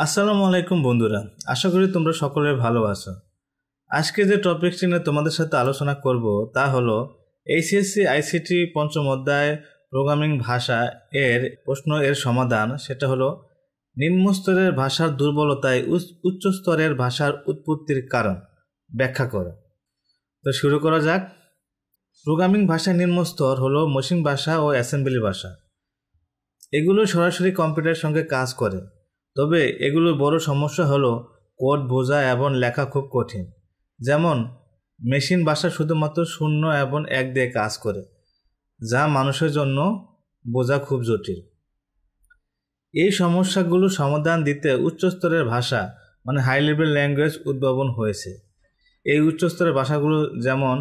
আসসালামু আলাইকুম বন্ধুরা, আশা করি তোমরা সকলে ভালো আছো। আজকে যে টপিকটি নিয়ে তোমাদের সাথে আলোচনা করব তা হলো এইচএসসি আইসিটি পঞ্চম অধ্যায় প্রোগ্রামিং ভাষা এর প্রশ্ন এর সমাধান। সেটা হলো নিম্ন স্তরের ভাষার দুর্বলতায় উচ্চ স্তরের ভাষার উৎপত্তির কারণ ব্যাখ্যা করো। তো শুরু করা যাক। প্রোগ্রামিং ভাষার নিম্ন স্তর হলো মেশিন ভাষা ও অ্যাসেম্বলি ভাষা। এগুলো সরাসরি কম্পিউটারের সঙ্গে কাজ করে, তবে এগুলোর বড় সমস্যা হলো কোড বোঝা এবং লেখা খুব কঠিন। যেমন মেশিন ভাষা শুধুমাত্র 0 এবং 1 দিয়ে কাজ করে, যা মানুষের জন্য বোঝা খুব জটিল। এই সমস্যাগুলো সমাধান দিতে উচ্চস্তরের ভাষা মানে হাই লেভেল ল্যাঙ্গুয়েজ উদ্ভাবন হয়েছে। এই উচ্চস্তরের ভাষাগুলো যেমন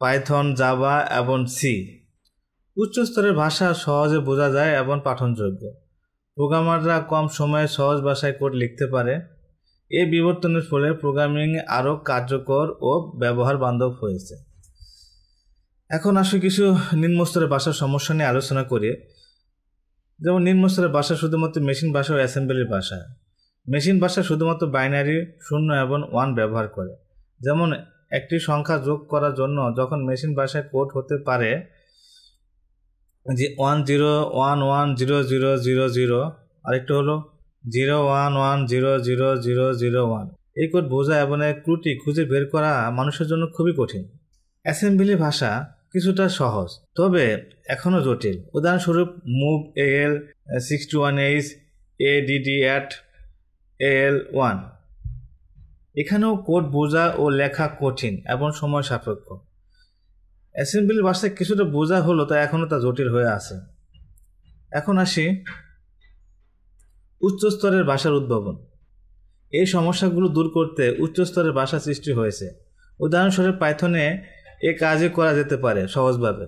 পাইথন, জাভা এবং সি। উচ্চস্তরের ভাষা সহজে বোঝা যায় এবং পাঠনযোগ্য। প্রোগ্রামাররা কম সময়ে সহজ ভাষায় কোড লিখতে পারে। এই বিবর্তনের ফলে প্রোগ্রামিং আরও কার্যকর ও ব্যবহার বান্ধব হয়েছে। এখন আসলে কিছু নিম্নস্তরের ভাষার সমস্যা নিয়ে আলোচনা করি। যেমন নিম্নস্তরের ভাষা শুধুমাত্র মেশিন ভাষা ও অ্যাসেম্বলি ভাষা। মেশিন ভাষা শুধুমাত্র বাইনারি 0 এবং 1 ব্যবহার করে। যেমন একটি সংখ্যা যোগ করার জন্য যখন মেশিন ভাষায় কোড হতে পারে যে 10110000, আরেকটা হলো 01100001। এই কোড বোঝা এবং এর ত্রুটি খুঁজে বের করা মানুষের জন্য খুবই কঠিন। অ্যাসেম্বলি ভাষা কিছুটা সহজ, তবে এখনও জটিল। উদাহরণস্বরূপ মুভ AL 61H ADD@AL1। এখানেও কোড বোঝা ও লেখা কঠিন এবং সময় সাপেক্ষ। অ্যাসেম্বলি ভাষায় কিছুটা বোঝা হলো, তা এখনও তা জটিল হয়ে আছে। এখন আসি উচ্চস্তরের ভাষার উদ্ভাবন। এই সমস্যাগুলো দূর করতে উচ্চস্তরের ভাষা সৃষ্টি হয়েছে। উদাহরণস্বরূপ পাইথনে এ কাজই করা যেতে পারে সহজভাবে।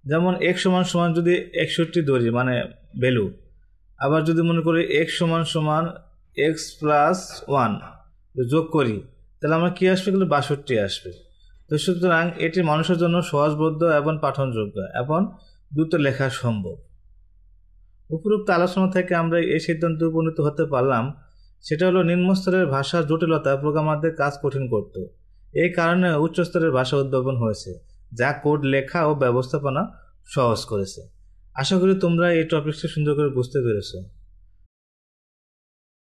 যেমন x = যদি 61 ধরি মানে ভ্যালু, আবার যদি মনে করি x = x+1 যোগ করি, তাহলে আমরা কি আসবে? এগুলো 62 আসবে। তো সুতরাং এটি মানুষের জন্য সহজবোধ্য এবং পাঠনযোগ্য এবং দ্রুত লেখা সম্ভব। উপরোক্ত আলোচনা থেকে আমরা এই সিদ্ধান্তে উপনীত হতে পারলাম, সেটা হলো নিম্নস্তরের ভাষার জটিলতা প্রোগ্রামারদের কাজ কঠিন করত। এই কারণে উচ্চস্তরের ভাষা উদ্ভাবন হয়েছে, যা কোড লেখা ও ব্যবস্থাপনা সহজ করেছে। আশা করি তোমরা এই টপিকটি সুন্দর করে বুঝতে পেরেছো।